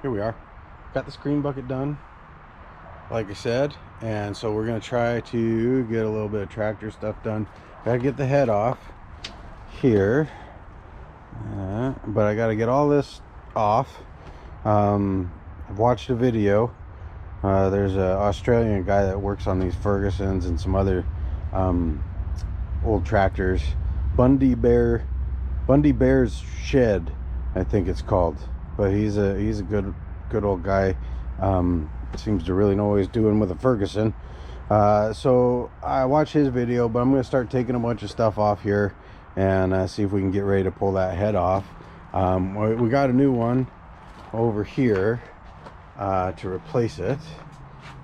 here we are. Got the screen bucket done, like I said, and so we're gonna try to get a little bit of tractor stuff done. Gotta get the head off here, but I gotta get all this off. I've watched a video. There's an Australian guy that works on these Fergusons and some other old tractors. Bundy Bear's Shed, I think it's called. But he's a good old guy. Seems to really know what he's doing with a Ferguson. So I watched his video, but I'm going to start taking a bunch of stuff off here and see if we can get ready to pull that head off. We got a new one over here to replace it.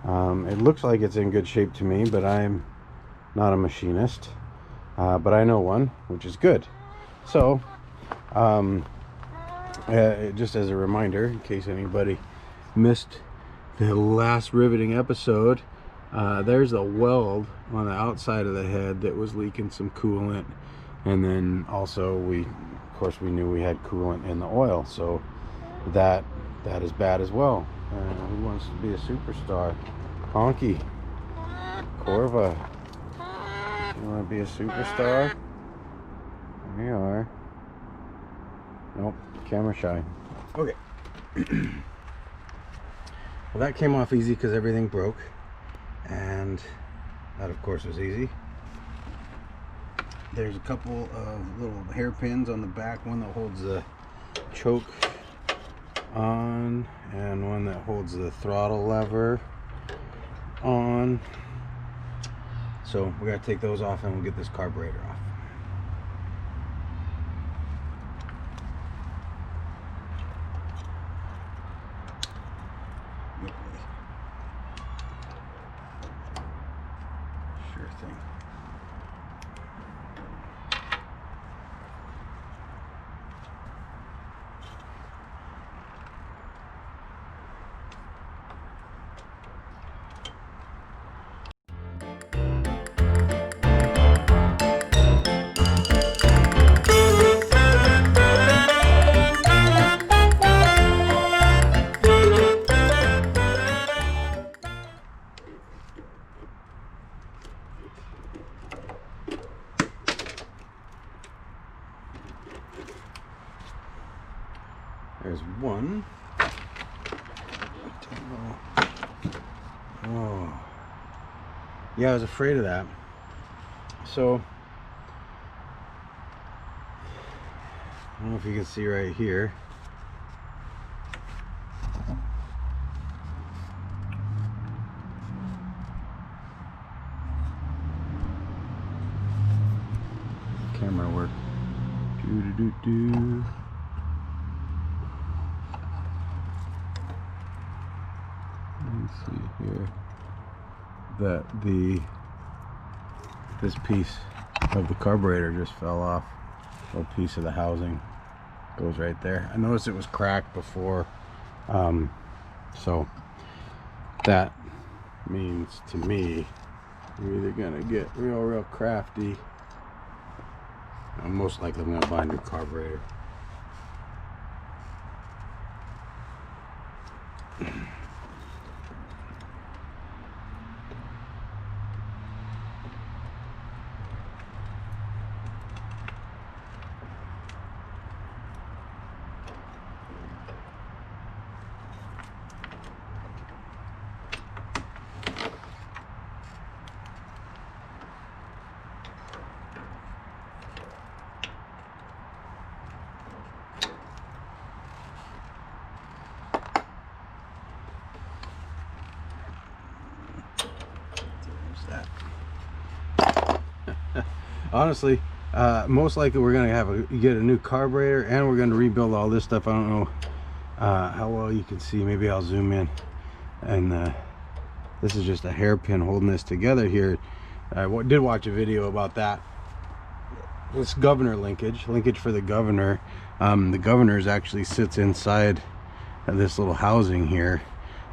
It looks like it's in good shape to me, but I'm not a machinist. But I know one, which is good. So just as a reminder, in case anybody missed the last riveting episode, there's a weld on the outside of the head that was leaking some coolant, and then also we knew we had coolant in the oil, so that is bad as well. Who wants to be a superstar? Honky, Corva, you want to be a superstar? There you are. Nope, camera shy. Okay. Well, that came off easy because everything broke, and that of course was easy. There's a couple of little hairpins on the back, one that holds the choke on and one that holds the throttle lever on. So we got to take those off and we'll get this carburetor off. Sure thing. There's one. Oh, yeah, I was afraid of that. So I don't know if you can see right here. Camera work. Do. Let's see here that this piece of the carburetor just fell off. A little piece of the housing goes right there. I noticed it was cracked before, so that means to me we're either gonna get real crafty. I'm most likely gonna buy a new carburetor. Honestly, most likely we're gonna get a new carburetor, and we're gonna rebuild all this stuff. I don't know how well you can see. Maybe I'll zoom in. And this is just a hairpin holding this together here. I did watch a video about that. This governor linkage for the governor. The governors actually sits inside of this little housing here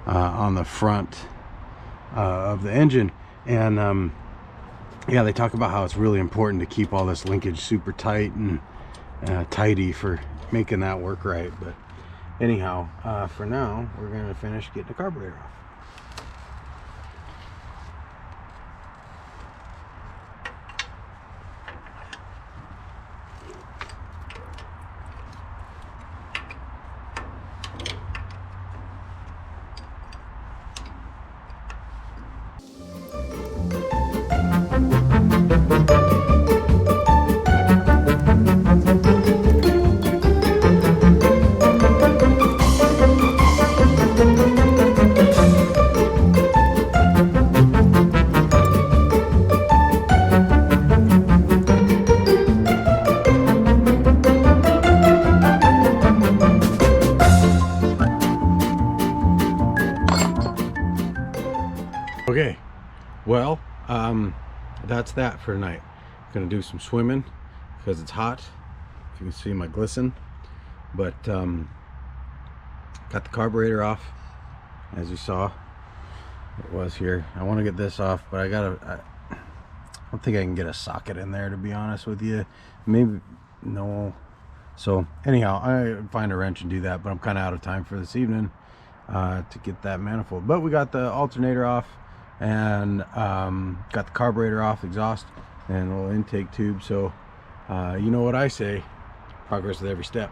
on the front of the engine, and yeah, they talk about how it's really important to keep all this linkage super tight and tidy for making that work right. But anyhow, for now, we're going to finish getting the carburetor off. Okay, well, that's that for tonight. I'm gonna do some swimming because it's hot. If you can see my glisten, but got the carburetor off, as you saw. It was here. I want to get this off, but I don't think I can get a socket in there, to be honest with you. Maybe no. So anyhow, I find a wrench and do that, but I'm kind of out of time for this evening to get that manifold. But we got the alternator off, and got the carburetor off, exhaust, and a little intake tube. So you know what I say, progress with every step.